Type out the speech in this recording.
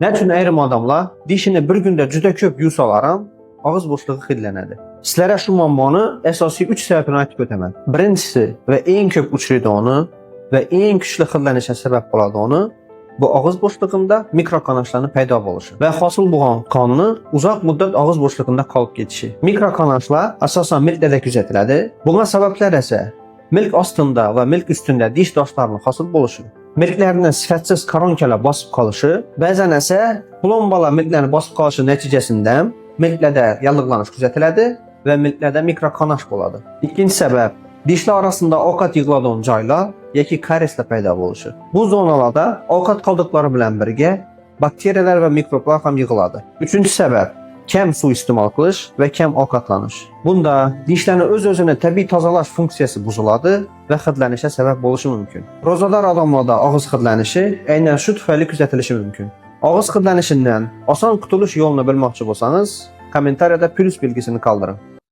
Nə üçün ayrim adamlar dişini bir gündə juda köp yusalaram, ağız boşluğu xidlənədi. Sizlərə şu muammanı əsasi 3 səbəbini aytıb ötəmən. Birincisi və ən köp uçurdu onu və ən güclü xidlənişə səbəb oladı onu bu ağız boşluğunda mikrokanalların payda oluşu və hasıl bulan qanını uzaq müddət ağız boşluğunda qalıb getişi. Mikrokanallar əsasən milkdə gözətilədi. Buna səbəblər isə milk astında və milk üstündə diş daşlarının hasıl oluşu, milklərinin sifətsiz koronkalar basıb qalışı, bəzən isə plombalar milklərin basıb qalışı nəticəsində milklərdə yallıqlanış gözətilədi və milklərdə mikrokanaş oladı. İkinci səbəb dişlər arasında ovqat yığılan caylar, yəki kareslə payda oluşu. Bu zonalarda ovqat qaldıqları ilə birgə bakteriyalar və mikroblar ham yığıladı. Üçüncü səbəb kəm su istemal qilish və kəm ovqatlanış. Bunda dişlərin öz-özünə təbii tazalaş funksiyası bozuladı və xidlənişə səbəb oluşu mümkün. Rozadar adamlarda ağız xidlənişi eynən şu tüfəyli küzətilişi mümkün. Ağız xidlənişindən asan qutuluş yolunu bilmək üçün olsanız, kommentariyada plus bilgisini qaldırın.